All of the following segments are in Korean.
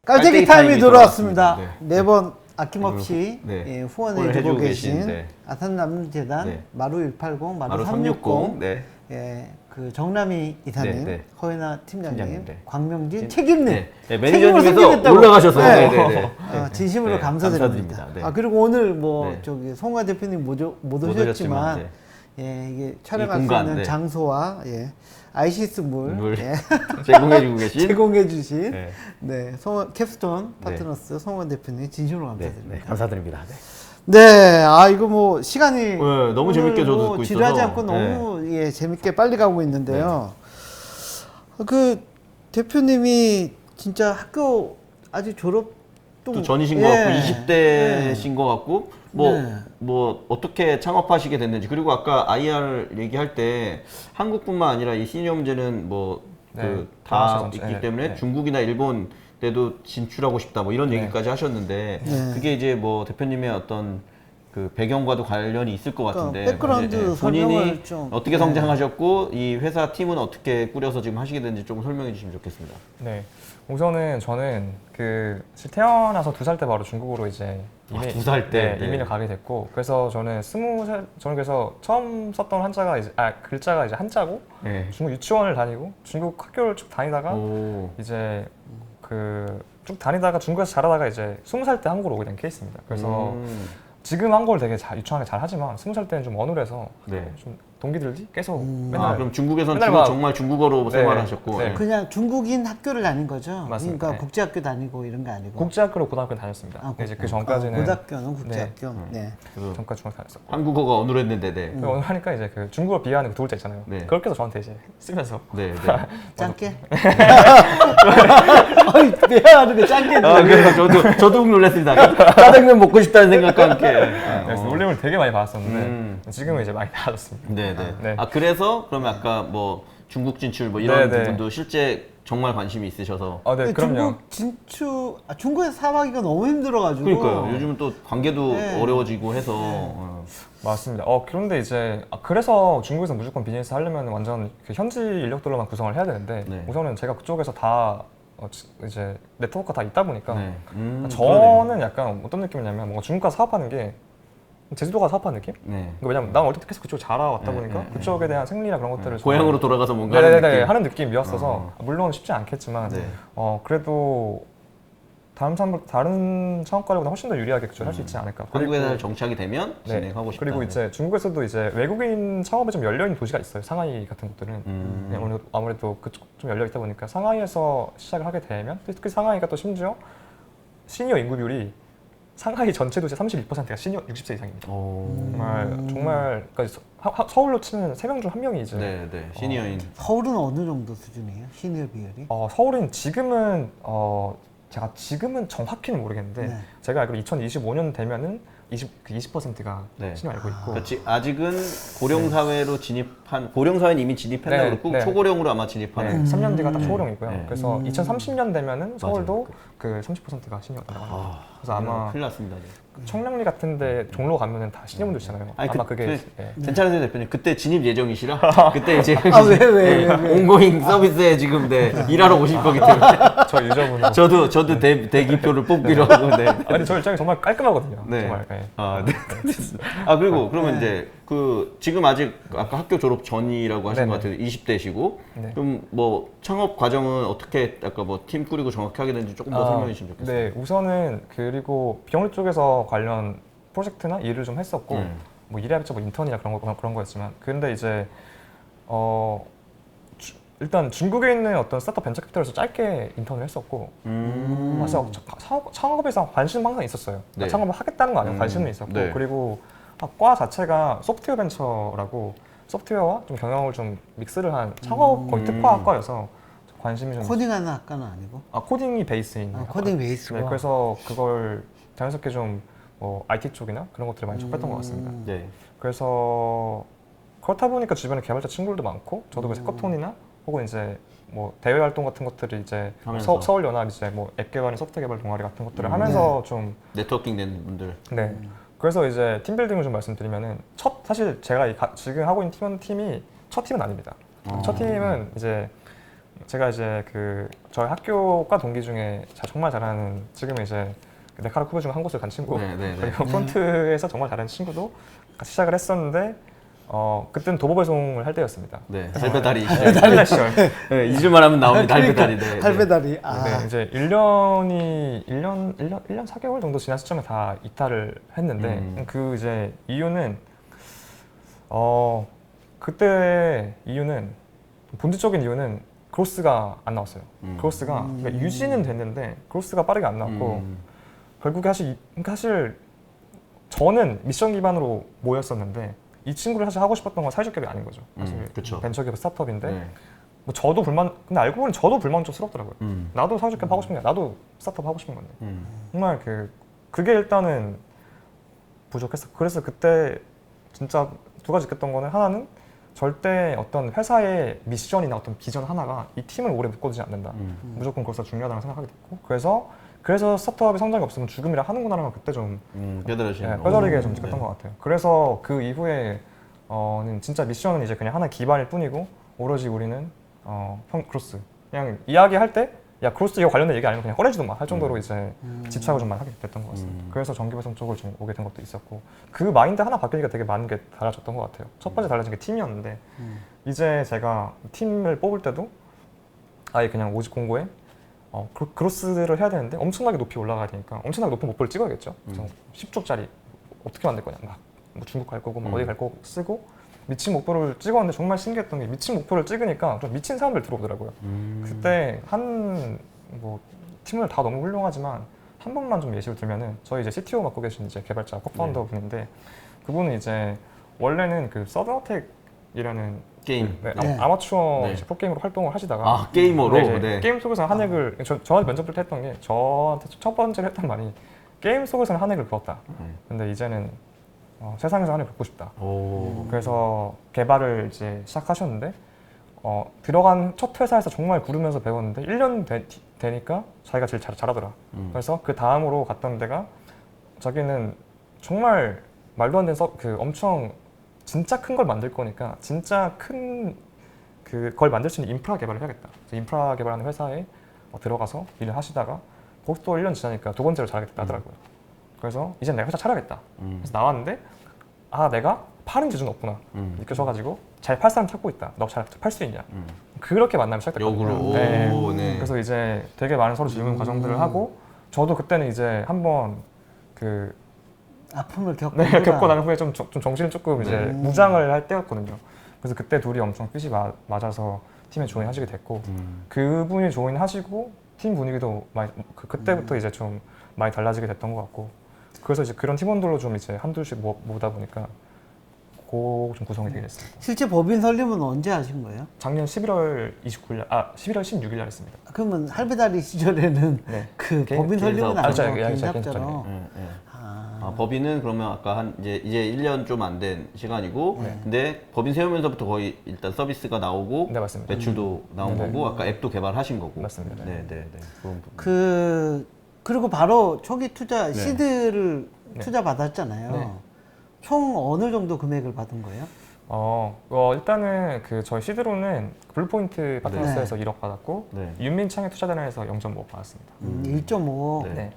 깔때기 타임이 돌아왔습니다. 네. 매번 아낌없이 네. 예, 후원해주고 해주고 계신 네. 아산남재단 네. 마루 180, 마루 마루 360, 네. 예, 그 정남희 이사님, 네, 네. 허연아 팀장님, 팀장님, 네. 광명진 책임님, 네. 네, 책임을 매니저님께서 섬기겠다고. 올라가셨어요. 네. 네. 네. 진심으로 네. 감사드립니다. 네. 아 그리고 오늘 뭐 네. 저기 송화 대표님 못 오셨지만, 오셨지만 네. 예, 이게 촬영할 공간, 수 있는 네. 장소와 예, 아이시스 물, 예, 제공해주고 계신 제공해주신 네. 네, 캡스톤 파트너스 송원 대표님 진심으로 네. 감사드립니다. 네. 감사드립니다. 네. 네, 아 이거 뭐 시간이 너무 재밌게 저도 듣고 지루하지 있어서. 않고 너무 예, 재밌게 빨리 가고 있는데요. 그 대표님이 진짜 학교 아직 졸업 또 전이신 것 같고 20대신 것 같고 뭐 어떻게 창업하시게 됐는지, 그리고 아까 IR 얘기할 때 한국뿐만 아니라 이 시니어 문제는 뭐 다 있기 때문에 중국이나 일본 때도 진출하고 싶다 뭐 이런 얘기까지 하셨는데 그게 이제 뭐 대표님의 어떤 그 배경과도 관련이 있을 것 같은데 백그라운드 본인이 설명을 좀 어떻게 성장하셨고 이 회사 팀은 어떻게 꾸려서 지금 하시게 됐는지 조금 설명해 주시면 좋겠습니다. 네, 우선은 저는 그 태어나서 2살 때 바로 중국으로 이제 두 살 때 이민을 가게 됐고, 그래서 저는 20살 저는 그래서 처음 썼던 한자가 이제 글자가 이제 한자고 중국 유치원을 다니고 중국 학교를 쭉 다니다가 이제 그 쭉 다니다가 중국에서 자라다가 이제 20살 때 한국으로 오게 된 케이스입니다. 그래서 지금 한국어를 되게 유창하게 잘 하지만 20살 때는 좀 어눌해서 좀 동기들이 계속 맨날 그럼 중국에서는 맨날 정말 중국어로 생활하셨고 그냥 중국인 학교를 다닌 거죠? 맞습니다. 그러니까 국제학교 다니고 이런 게 아니고 국제학교로 고등학교 다녔습니다. 이제 그 전까지는 고등학교는 국제학교. 네. 전까지 중학교 다녔었고 한국어가 어눌했는데 오늘 하니까 이제 그 중국어를 비하하는 그 두 글자 있잖아요. 그렇게 해서 저한테 이제 쓰면서 짠게? 어이, 비하하는 게 짠게. 그래서 저도 놀랐습니다. 짜장면 먹고 싶다는 생각과 함께. 그래서 놀림을 되게 많이 받았었는데 지금은 이제 많이 나아졌습니다. 네. 아 그래서 그러면 아까 뭐 중국 진출 뭐 이런 부분도 실제 정말 관심이 있으셔서. 네, 그럼요. 중국 진출 중국에서 사업하기가 너무 힘들어가지고. 그러니까요. 요즘은 또 관계도 어려워지고 해서. 맞습니다. 그런데 이제 그래서 중국에서 무조건 비즈니스 하려면 완전 그 현지 인력들로만 구성을 해야 되는데 우선은 제가 그쪽에서 다 이제 네트워크가 다 있다 보니까 저는 약간 어떤 느낌이냐면 뭔가 중국 가서 사업하는 게 제주도가 사업하는 느낌? 왜냐면 난 어릴 때 계속 그쪽 자라왔다 보니까 그쪽에 대한 생리나 그런 것들을 고향으로 돌아가서 뭔가 하는 느낌이었어서 물론 쉽지 않겠지만 그래도 다른 창업가들보다 훨씬 더 유리하게 할 수 있지 않을까. 한국에 정착이 되면 진행하고 싶다. 그리고 이제 중국에서도 이제 외국인 창업에 좀 열려 있는 도시가 있어요. 상하이 같은 곳들은 아무래도 그쪽 좀 열려 있다 보니까 상하이에서 시작을 하게 되면 특히 상하이가 또 심지어 시니어 인구 비율이 상하이 전체 도시 32%가 시니어 60세 이상입니다. 정말 그러니까 서울로 치면 3명 중 1명이 이제 시니어인. 서울은 어느 정도 수준이에요? 시니어 비율이? 서울은 지금은 제가 지금은 정확히는 모르겠는데 제가 알기로 2025년 되면은 20%가 시니어 알고 있고. 그렇지. 아직은 고령사회로 고령사회는 이미 진입했나 그렇고 초고령으로 아마 진입하는. 3년 뒤가 딱 초고령이고요. 그래서 2030년 되면은 서울도 그 30%가 시니어라고 합니다. 그래서 아마 큰일 났습니다. 청량리 같은데 종로 가면은 다 시니어분들이잖아요. 아마 그게 괜찮으세요 대표님? 그때 진입 예정이시라? 그때 이제 왜? 온고잉 서비스에 지금 일하러 오실 거기 때문에 저 유저분으로 저도 대기표를 뽑기로 하고. 아니 저 일정이 정말 깔끔하거든요. 정말. 그리고 그러면 이제 지금 아직 아까 학교 졸업 전이라고 하신 것 같아요. 20대시고 좀 뭐 창업 과정은 어떻게 아까 뭐 팀 꾸리고 정확히 하게 되는지 조금 더 설명해 주시면 좋겠어요. 네, 우선은 그리고 비영리 쪽에서 관련 프로젝트나 일을 좀 했었고 뭐 일해봤자 뭐 인턴이나 그런 거였지만 근데 이제 일단 중국에 있는 어떤 스타트업 벤처 캐피탈에서 짧게 인턴을 했었고 사실 창업에 대한 관심은 항상 있었어요. 창업을 하겠다는 거 아니고 관심은 있었고 그리고 과 자체가 소프트웨어 벤처라고 소프트웨어와 좀 경영을 좀 믹스를 한 창업 거의 특화학과여서 관심이 좀 코딩하는 학과는 아니고? 코딩이 베이스인 코딩 베이스고. 그래서 그걸 자연스럽게 좀 뭐 IT 쪽이나 그런 것들을 많이 접했던 것 같습니다. 그래서 그렇다 보니까 주변에 개발자 친구들도 많고 저도 그래서 해커톤이나 혹은 이제 뭐 대외 활동 같은 것들을 이제 서울 연합 이제 뭐 앱 개발이나 소프트 개발 동아리 같은 것들을 하면서 좀 네트워킹 된 분들. 그래서 이제 팀빌딩을 좀 말씀드리면은 사실 제가 지금 하고 있는 팀이 첫 팀은 아닙니다. 첫 팀은 이제 제가 이제 그 저희 학교과 동기 중에 정말 잘하는 지금은 이제 네카라 쿠베 중 한 곳을 간 친구 그리고 프론트에서 정말 잘하는 친구도 같이 시작을 했었는데 그때는 도보 배송을 할 때였습니다. 네, 할배다리. 할배다리 시절. 네, 2주만 하면 나옵니다. 할배다리. 네, 할배다리. 네, 이제 1년 4개월 정도 지난 시점에 다 이탈을 했는데 그 이제 이유는 그때 이유는 본질적인 이유는 크로스가 안 나왔어요. 크로스가 그러니까 유지는 됐는데 크로스가 빠르게 안 나왔고 결국에 사실 저는 미션 기반으로 모였었는데 이 친구를 사실 하고 싶었던 건 사회적 기업이 아닌 거죠. 사실 벤처 기업 스타트업인데 뭐 저도 근데 알고 보니 저도 불만족스럽더라고요. 나도 사회적 기업 하고 싶은 게 나도 스타트업 하고 싶은 건데 정말 그게 일단은 부족했어. 그래서 그때 진짜 두 가지 느꼈던 거는 하나는 절대 어떤 회사의 미션이나 어떤 비전 하나가 이 팀을 오래 묶어두지 않는다. 무조건 그것이 중요하다고 생각하게 됐고 그래서 스타트업의 성장이 없으면 죽음이라 하는구나라는 걸 그때 좀 뼈저리게 좀 느꼈던 것 같아요. 그래서 그 이후에 진짜 미션은 이제 그냥 하나의 기반일 뿐이고 오로지 우리는 크로스 그냥 이야기할 때 야 크로스 이거 관련된 얘기 아니면 그냥 꺼내지도 마 할 정도로 이제 집착을 좀 많이 하게 됐던 것 같습니다. 그래서 전기배송 쪽을 좀 오게 된 것도 있었고 그 마인드 하나 바뀌니까 되게 많은 게 달라졌던 것 같아요. 첫 번째 달라진 게 팀이었는데 이제 제가 팀을 뽑을 때도 아예 그냥 오직 공고에 크로스를 해야 되는데 엄청나게 높이 올라가야 되니까 엄청나게 높은 목표를 찍어야겠죠. 그래서 10조짜리 어떻게 만들 거냐 뭐 중국 갈 거고 막 어디 갈 거고 쓰고 미친 목표를 찍었는데 정말 신기했던 게 미친 목표를 찍으니까 좀 미친 사람들 들어오더라고요. 그때 뭐 팀을 다 너무 훌륭하지만 한 분만 좀 예시를 들면은 저희 이제 CTO 맡고 계신 이제 개발자 코파운더 분인데 그분은 이제 원래는 그 서든어택이라는 게임 아마추어 프로게이머로 활동을 하시다가 게이머로 게임 속에서 한 획을 저한테 면접 볼 때 했던 게 저한테 첫 번째로 했던 말이 게임 속에서는 한 획을 그었다. 근데 이제는 세상에서 한 획을 긋고 싶다. 그래서 개발을 이제 시작하셨는데 들어간 첫 회사에서 정말 구르면서 배웠는데 1년 되니까 자기가 제일 잘하더라. 그래서 그 다음으로 갔던 데가 자기는 정말 말도 안 되는 엄청 진짜 큰 걸 만들 거니까 진짜 큰 그걸 만들 수 있는 인프라 개발을 해야겠다. 인프라 개발하는 회사에 들어가서 일을 하시다가 거기서 또 1년 지나니까 두 번째로 잘하겠다 하더라고요. 그래서 이제 내가 회사 차려야겠다. 그래서 나왔는데 내가 파는 재주는 없구나 느껴져가지고 잘 팔 사람 찾고 있다. 너 잘 팔 수 있냐? 그렇게 만나면 시작됐거든요. 역으로. 그래서 이제 되게 많은 서로 질문 과정들을 하고 저도 그때는 이제 한번 아픔을 겪고 난 후에 좀 정신을 조금 이제 무장을 할 때였거든요. 그래서 그때 둘이 엄청 뜻이 맞아서 팀에 조인하시게 됐고 그분이 조인하시고 팀 분위기도 많이 그때부터 이제 좀 많이 달라지게 됐던 것 같고 그래서 이제 그런 팀원들로 좀 이제 한둘씩 모으다 보니까 좀 구성이 되게 됐습니다. 실제 법인 설립은 언제 하신 거예요? 작년 11월 16일 날 했습니다. 그러면 할배다리 시절에는 그 법인 설립은 안 하고 개인사업자로. 법인은 그러면 아까 이제 1년 좀 안 된 시간이고 근데 법인 세우면서부터 거의 일단 서비스가 나오고 맞습니다. 매출도 나온 거고 아까 앱도 개발하신 거고 맞습니다. 그리고 바로 초기 투자 시드를 투자 받았잖아요. 총 어느 정도 금액을 받은 거예요? 일단은 저희 시드로는 블루포인트 파트너스에서 1억 받았고 윤민창의 투자단에서 0.5억 받았습니다. 1.5억.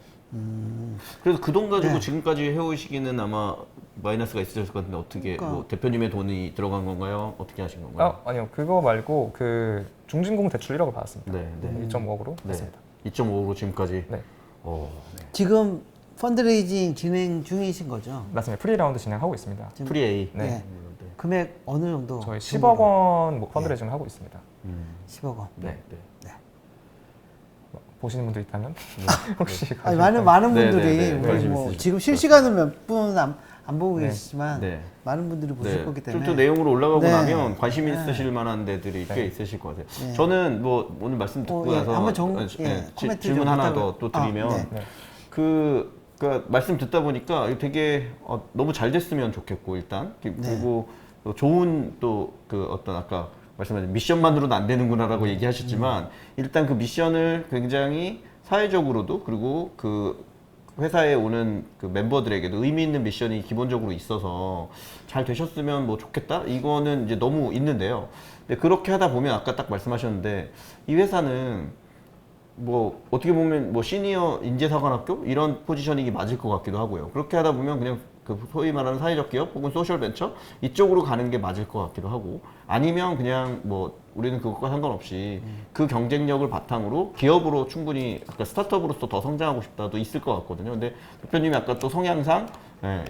그래서 그 돈 가지고 지금까지 해오시기는 아마 마이너스가 있으셨을 것 같은데 어떻게 뭐 대표님의 돈이 들어간 건가요? 어떻게 하신 건가요? 아니요, 그거 말고 중진공 대출 1억을 받았습니다. 2.5억으로 받습니다. 2.5억으로 지금까지. 지금 펀드레이징 진행 중이신 거죠? 맞습니다. 프리라운드 진행하고 있습니다. 프리-A. 금액 어느 정도? 저희 10억 원 펀드레이징을 하고 있습니다. 10억 원. 보시는 분들 있다면 혹시 많은 분들이 뭐 지금 실시간은 몇 분 안 보고 계시지만 많은 분들이 보실 거기 때문에 좀 또 내용으로 올라가고 나면 관심 있으실 만한 데들이 꽤 있으실 것 같아요. 저는 뭐 오늘 말씀 듣고 나서 질문 하나 더 또 드리면 그 말씀 듣다 보니까 되게 너무 잘 됐으면 좋겠고 일단 그리고 좋은 또 어떤 아까 말씀하신 미션만으로는 안 되는구나라고 얘기하셨지만 일단 그 미션을 굉장히 사회적으로도 그리고 회사에 오는 그 멤버들에게도 의미 있는 미션이 기본적으로 있어서 잘 되셨으면 뭐 좋겠다? 이거는 이제 너무 있는데요. 근데 그렇게 하다 보면 아까 딱 말씀하셨는데 이 회사는 뭐 어떻게 보면 뭐 시니어 인재사관학교 이런 포지셔닝이 맞을 것 같기도 하고요. 그렇게 하다 보면 그냥 그 소위 말하는 사회적 기업 혹은 소셜 벤처 이쪽으로 가는 게 맞을 것 같기도 하고, 아니면 그냥 뭐 우리는 그것과 상관없이 그 경쟁력을 바탕으로 기업으로 충분히 아까 스타트업으로서 더 성장하고 싶다도 있을 것 같거든요. 근데 대표님이 아까 또 성향상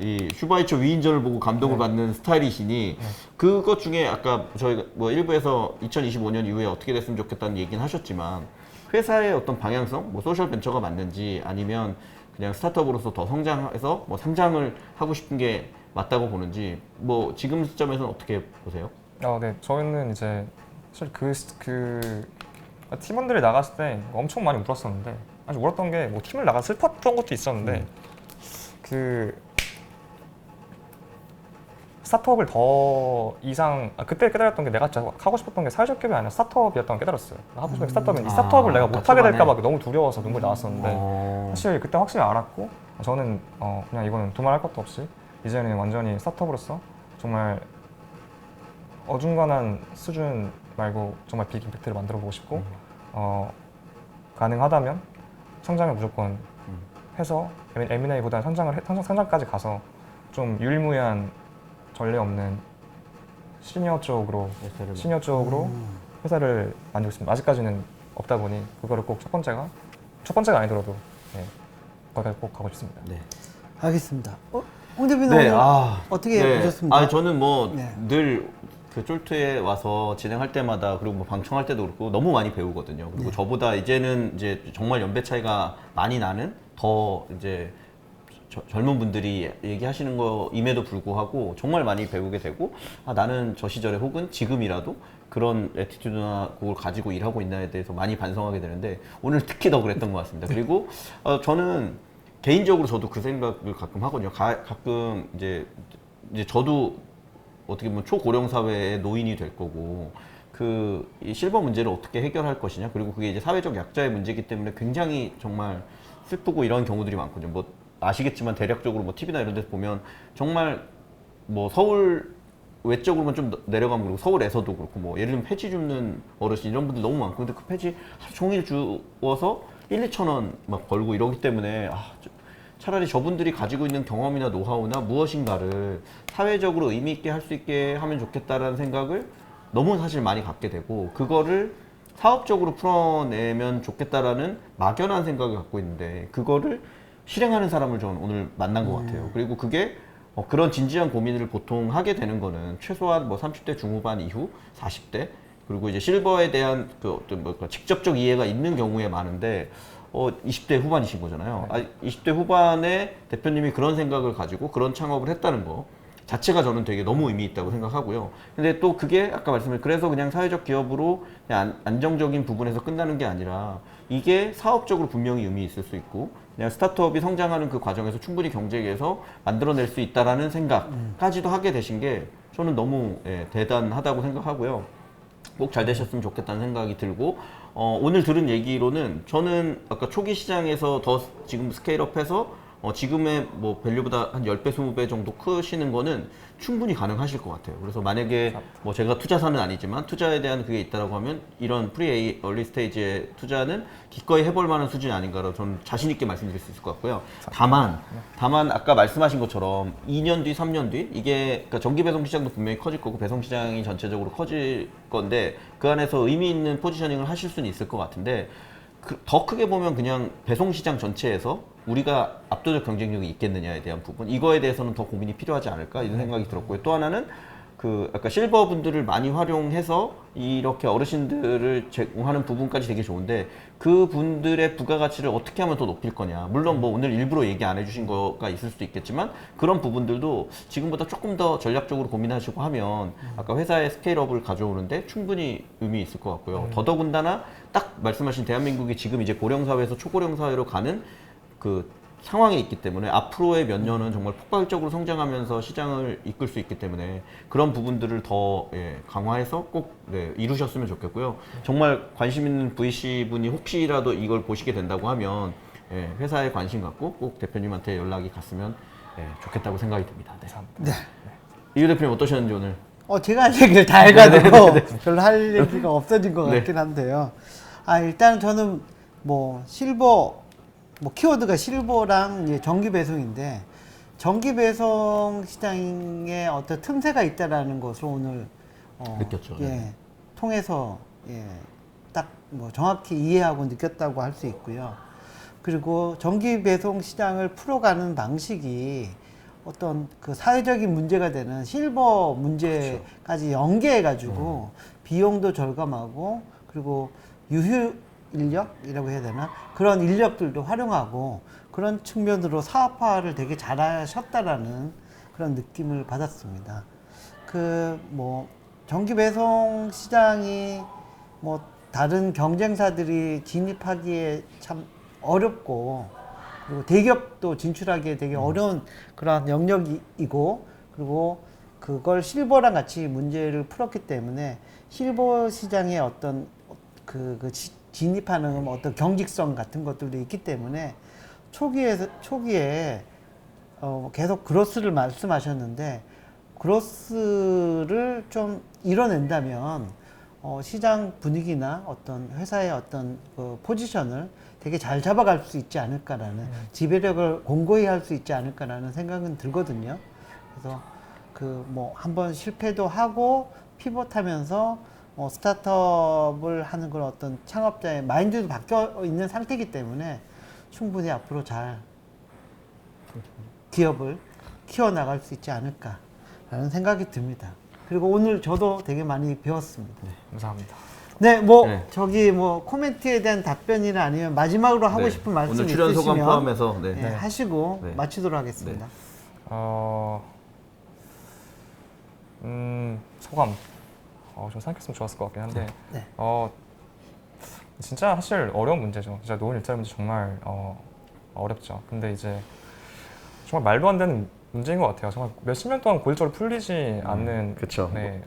이 슈바이처 위인전을 보고 감동을 받는 스타일이시니 그것 중에 아까 저희가 뭐 일부에서 2025년 이후에 어떻게 됐으면 좋겠다는 얘기는 하셨지만 회사의 어떤 방향성, 뭐 소셜 벤처가 맞는지 아니면 그냥 스타트업으로서 더 성장해서 뭐 상장을 하고 싶은 게 맞다고 보는지, 뭐 지금 시점에서는 어떻게 보세요? 네, 저희는 이제 사실 팀원들이 나갔을 때 엄청 많이 울었었는데, 아직 울었던 게 뭐 팀을 나가 슬펐던 것도 있었는데 그 스타트업을 더 이상 그때 깨달았던 게 내가 진짜 하고 싶었던 게 사회적 기업이 아니라 스타트업이었던 걸 깨달았어요. 하고 싶은 게 스타트업은 이 스타트업을 내가 못하게 될까 봐 너무 두려워서 눈물이 나왔었는데 사실 그때 확실히 알았고, 저는 그냥 이거는 두말할 것도 없이 이제는 완전히 스타트업으로서 정말 어중간한 수준 말고 정말 빅 임팩트를 만들어 보고 싶고 가능하다면 성장을 무조건 해서 M&A보다는 상장까지 가서 좀 유일무이한 전례 없는 시니어 쪽으로 회사를 만들고 있습니다. 아직까지는 없다 보니 그거를 꼭 첫 번째가 아니더라도 거기까지 꼭 가고 싶습니다. 네. 알겠습니다. 홍 대표님 어떻게 보셨습니까? 저는 뭐 늘 그 쫄트에 와서 진행할 때마다 그리고 뭐 방청할 때도 그렇고 너무 많이 배우거든요. 그리고 저보다 이제는 이제 정말 연배 차이가 많이 나는 더 이제 젊은 분들이 얘기하시는 거임에도 불구하고 정말 많이 배우게 되고, 나는 저 시절에 혹은 지금이라도 그런 애티튜드나 그걸 가지고 일하고 있나에 대해서 많이 반성하게 되는데 오늘 특히 더 그랬던 것 같습니다. 그리고 저는 개인적으로 저도 그 생각을 가끔 하거든요. 가끔 이제 저도 어떻게 보면 초고령 사회의 노인이 될 거고 이 실버 문제를 어떻게 해결할 것이냐, 그리고 그게 이제 사회적 약자의 문제이기 때문에 굉장히 정말 슬프고 이런 경우들이 많거든요. 뭐 아시겠지만 대략적으로 뭐 TV나 이런 데서 보면 정말 뭐 서울 외적으로만 좀 내려가면 그렇고 서울에서도 그렇고 뭐 예를 들면 폐지 줍는 어르신 이런 분들 너무 많고, 근데 그 폐지 하루 종일 주워서 1-2천 원 막 벌고 이러기 때문에 차라리 저분들이 가지고 있는 경험이나 노하우나 무엇인가를 사회적으로 의미 있게 할 수 있게 하면 좋겠다라는 생각을 너무 사실 많이 갖게 되고, 그거를 사업적으로 풀어내면 좋겠다라는 막연한 생각을 갖고 있는데 그거를 실행하는 사람을 저는 오늘 만난 것 같아요. 그리고 그게 그런 진지한 고민을 보통 하게 되는 거는 최소한 뭐 30대 중후반 이후 40대, 그리고 이제 실버에 대한 그 어떤 뭐 직접적 이해가 있는 경우에 많은데 20대 후반이신 거잖아요. 20대 후반에 대표님이 그런 생각을 가지고 그런 창업을 했다는 거 자체가 저는 되게 너무 의미 있다고 생각하고요. 근데 또 그게 아까 말씀드린 그래서 그냥 사회적 기업으로 그냥 안정적인 부분에서 끝나는 게 아니라 이게 사업적으로 분명히 의미 있을 수 있고 그냥 스타트업이 성장하는 그 과정에서 충분히 경쟁에서 만들어낼 수 있다라는 생각까지도 하게 되신 게 저는 너무 대단하다고 생각하고요. 꼭 잘 되셨으면 좋겠다는 생각이 들고, 오늘 들은 얘기로는 저는 아까 초기 시장에서 더 지금 스케일업해서 지금의 뭐 밸류보다 한 10배, 20배 정도 크시는 거는 충분히 가능하실 것 같아요. 그래서 만약에 뭐 제가 투자사는 아니지만 투자에 대한 그게 있다라고 하면 이런 프리 얼리 스테이지의 투자는 기꺼이 해볼 만한 수준이 아닌가라고 저는 자신 있게 말씀드릴 수 있을 것 같고요. 다만 아까 말씀하신 것처럼 2년 뒤, 3년 뒤 이게 그러니까 전기 배송 시장도 분명히 커질 거고 배송 시장이 전체적으로 커질 건데 그 안에서 의미 있는 포지셔닝을 하실 수는 있을 것 같은데 더 크게 보면 그냥 배송 시장 전체에서 우리가 압도적 경쟁력이 있겠느냐에 대한 부분, 이거에 대해서는 더 고민이 필요하지 않을까 이런 생각이 들었고요. 또 하나는 아까 실버 분들을 많이 활용해서 이렇게 어르신들을 제공하는 부분까지 되게 좋은데 그 분들의 부가가치를 어떻게 하면 더 높일 거냐. 물론 뭐 오늘 일부러 얘기 안 해주신 거가 있을 수도 있겠지만 그런 부분들도 지금보다 조금 더 전략적으로 고민하시고 하면 아까 회사의 스케일업을 가져오는데 충분히 의미 있을 것 같고요. 더더군다나 딱 말씀하신 대한민국이 지금 이제 고령사회에서 초고령사회로 가는 그 상황에 있기 때문에 앞으로의 몇 년은 정말 폭발적으로 성장하면서 시장을 이끌 수 있기 때문에 그런 부분들을 더 강화해서 꼭 이루셨으면 좋겠고요. 정말 관심 있는 VC분이 혹시라도 이걸 보시게 된다고 하면 예, 회사에 관심 갖고 꼭 대표님한테 연락이 갔으면 예, 좋겠다고 생각이 듭니다. 네. 네. 이유 대표님 어떠셨는지 오늘? 제가 할 얘기를 다 해가지고 별로 할 얘기가 없어진 것 같긴 한데요. 일단 저는 뭐 실버, 뭐 키워드가 실버랑 이제 정기 배송인데 정기 배송 시장에 어떤 틈새가 있다라는 것을 오늘 느꼈죠. 네. 통해서 딱 뭐 정확히 이해하고 느꼈다고 할 수 있고요. 그리고 정기 배송 시장을 풀어가는 방식이 어떤 그 사회적인 문제가 되는 실버 문제까지 연계해가지고 비용도 절감하고 그리고 유휴 인력이라고 해야 되나? 그런 인력들도 활용하고 그런 측면으로 사업화를 되게 잘하셨다라는 그런 느낌을 받았습니다. 뭐 정기 배송 시장이 뭐 다른 경쟁사들이 진입하기에 참 어렵고 그리고 대기업도 진출하기에 되게 어려운 그러한 영역이고 그리고 그걸 실버랑 같이 문제를 풀었기 때문에 실버 시장의 어떤 진입하는 어떤 경직성 같은 것들도 있기 때문에 초기에 계속 그로스를 말씀하셨는데 그로스를 좀 이뤄낸다면 시장 분위기나 어떤 회사의 어떤 그 포지션을 되게 잘 잡아갈 수 있지 않을까라는 지배력을 공고히 할 수 있지 않을까라는 생각은 들거든요. 그래서 뭐 한번 실패도 하고 피봇하면서 스타트업을 하는 그런 어떤 창업자의 마인드도 바뀌어 있는 상태이기 때문에 충분히 앞으로 잘 기업을 키워나갈 수 있지 않을까라는 생각이 듭니다. 그리고 오늘 저도 되게 많이 배웠습니다. 네, 감사합니다. 네, 저기 코멘트에 대한 답변이나 아니면 마지막으로 하고 싶은 말씀 오늘 출연 소감 있으시면 포함해서 하시고 마치도록 하겠습니다. 소감. 좀 생각했으면 좋았을 것 같긴 한데, 진짜 사실 어려운 문제죠. 진짜 노원 일자리 문제 정말 어렵죠. 근데 이제 정말 말도 안 되는 문제인 것 같아요. 정말 몇십 년 동안 고질적으로 풀리지 않는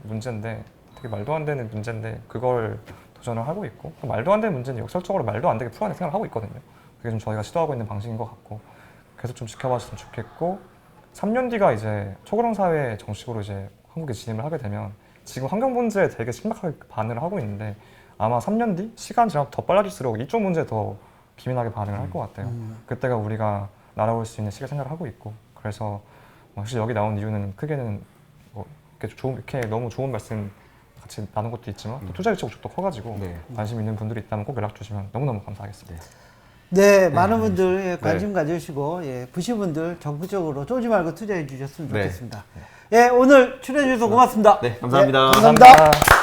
문제인데 되게 말도 안 되는 문제인데 그걸 도전을 하고 있고 말도 안 되는 문제는 역설적으로 말도 안 되게 풀어내는 생각을 하고 있거든요. 그게 좀 저희가 시도하고 있는 방식인 것 같고 계속 좀 지켜봐줬으면 좋겠고 3년 뒤가 이제 초고령 사회 정식으로 이제 한국에 진입을 하게 되면 지금 환경 문제에 되게 심각하게 반응을 하고 있는데 아마 3년 뒤 시간 지나고 더 빨라질수록 이쪽 문제에 더 기민하게 반응을 할 것 같아요. 그때가 우리가 날아올 수 있는 시기를 생각을 하고 있고 그래서 사실 여기 나온 이유는 크게는 뭐 이렇게 너무 좋은 말씀 같이 나눈 것도 있지만 또 투자 유치가 또 커가지고 관심 있는 분들이 있다면 꼭 연락 주시면 너무너무 감사하겠습니다. 네, 많은 분들 관심 가지시고 부신 분들 적극적으로 쫄지 말고 투자해 주셨으면 좋겠습니다. 오늘 출연해 주셔서 고맙습니다. 네, 감사합니다. 감사합니다.